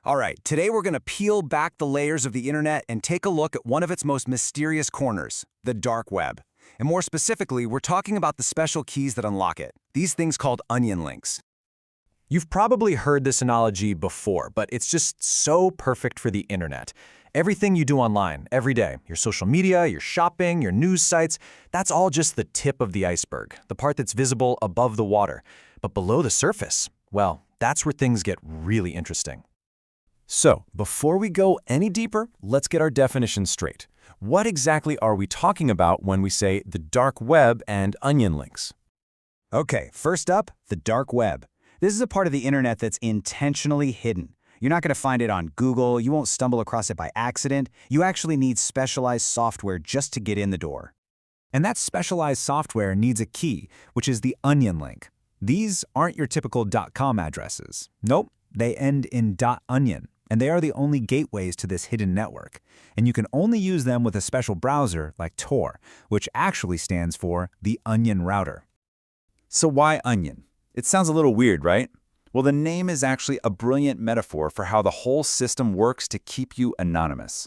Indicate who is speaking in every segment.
Speaker 1: All right, today we're going to peel back the layers of the internet and take a look at one of its most mysterious corners, the dark web. And more specifically, we're talking about the special keys that unlock it, these things called onion links.
Speaker 2: You've probably heard this analogy before, but it's just so perfect for the internet. Everything you do online, every day, your social media, your shopping, your news sites, that's all just the tip of the iceberg, the part that's visible above the water. But below the surface, well, that's where things get really interesting. So, before we go any deeper, let's get our definition straight. What exactly are we talking about when we say the dark web and onion links?
Speaker 1: Okay, first up, the dark web. This is a part of the internet that's intentionally hidden. You're not going to find it on Google, you won't stumble across it by accident. You actually need specialized software just to get in the door. And that specialized software needs a key, which is the onion link. These aren't your typical .com addresses. Nope, they end in .onion. And they are the only gateways to this hidden network. And you can only use them with a special browser like Tor, which actually stands for the Onion Router.
Speaker 3: So why onion? It sounds a little weird, right? Well, the name is actually a brilliant metaphor for how the whole system works to keep you anonymous.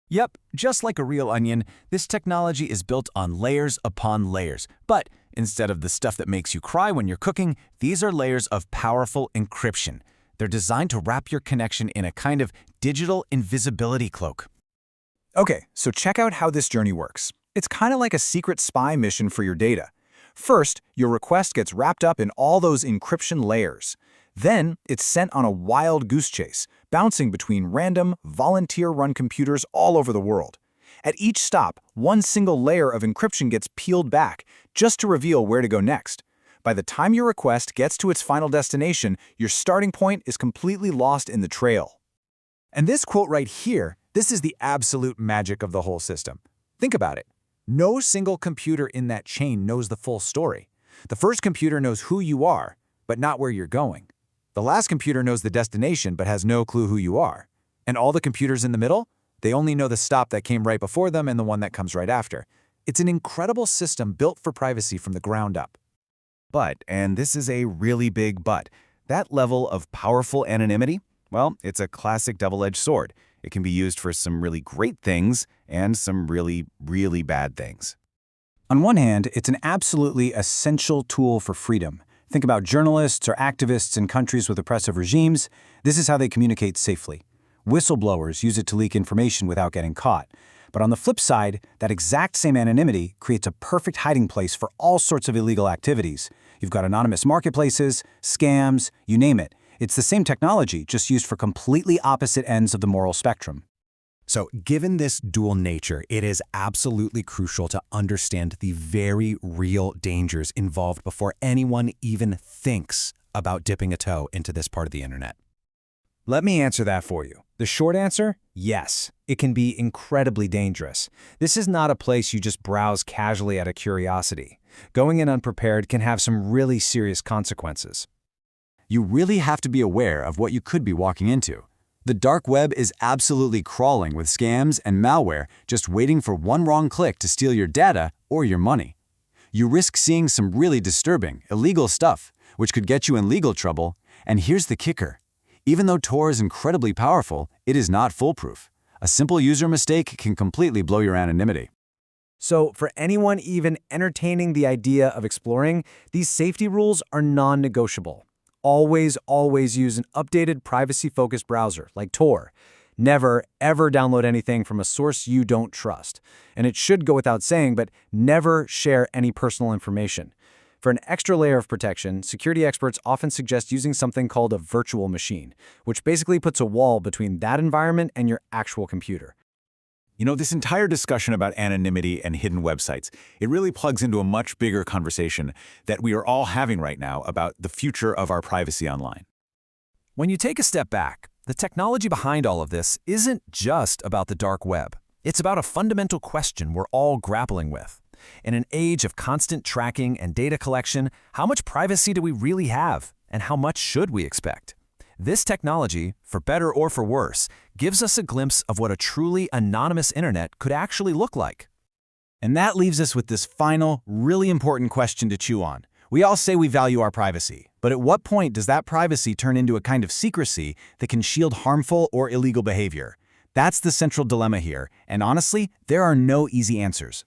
Speaker 1: Yep, just like a real onion, this technology is built on layers upon layers. But instead of the stuff that makes you cry when you're cooking, these are layers of powerful encryption. They're designed to wrap your connection in a kind of digital invisibility cloak. Okay, so check out how this journey works. It's kind of like a secret spy mission for your data. First, your request gets wrapped up in all those encryption layers. Then, it's sent on a wild goose chase, bouncing between random, volunteer-run computers all over the world. At each stop, one single layer of encryption gets peeled back, just to reveal where to go next. By the time your request gets to its final destination, your starting point is completely lost in the trail. And this quote right here, this is the absolute magic of the whole system. Think about it. No single computer in that chain knows the full story. The first computer knows who you are, but not where you're going. The last computer knows the destination, but has no clue who you are. And all the computers in the middle, they only know the stop that came right before them and the one that comes right after. It's an incredible system built for privacy from the ground up. But, and this is a really big but, that level of powerful anonymity, well, it's a classic double-edged sword. It can be used for some really great things and some really, really bad things. On one hand, it's an absolutely essential tool for freedom. Think about journalists or activists in countries with oppressive regimes. This is how they communicate safely. Whistleblowers use it to leak information without getting caught. But on the flip side, that exact same anonymity creates a perfect hiding place for all sorts of illegal activities. You've got anonymous marketplaces, scams, you name it. It's the same technology, just used for completely opposite ends of the moral spectrum. So, given this dual nature, it is absolutely crucial to understand the very real dangers involved before anyone even thinks about dipping a toe into this part of the internet. Let me answer that for you. The short answer? Yes. It can be incredibly dangerous. This is not a place you just browse casually out of curiosity. Going in unprepared can have some really serious consequences. You really have to be aware of what you could be walking into. The dark web is absolutely crawling with scams and malware just waiting for one wrong click to steal your data or your money. You risk seeing some really disturbing, illegal stuff, which could get you in legal trouble. And here's the kicker. Even though Tor is incredibly powerful, it is not foolproof. A simple user mistake can completely blow your anonymity. So, for anyone even entertaining the idea of exploring, these safety rules are non-negotiable. Always use an updated privacy-focused browser like Tor. Never, ever download anything from a source you don't trust. And it should go without saying, but never share any personal information. For an extra layer of protection, security experts often suggest using something called a virtual machine, which basically puts a wall between that environment and your actual computer.
Speaker 3: You know, this entire discussion about anonymity and hidden websites, it really plugs into a much bigger conversation that we are all having right now about the future of our privacy online.
Speaker 2: When you take a step back, the technology behind all of this isn't just about the dark web. It's about a fundamental question we're all grappling with. In an age of constant tracking and data collection, how much privacy do we really have, and how much should we expect? This technology, for better or for worse, gives us a glimpse of what a truly anonymous internet could actually look like.
Speaker 1: And that leaves us with this final, really important question to chew on. We all say we value our privacy, But at what point does that privacy turn into a kind of secrecy that can shield harmful or illegal behavior? That's the central dilemma here, and honestly, there are no easy answers.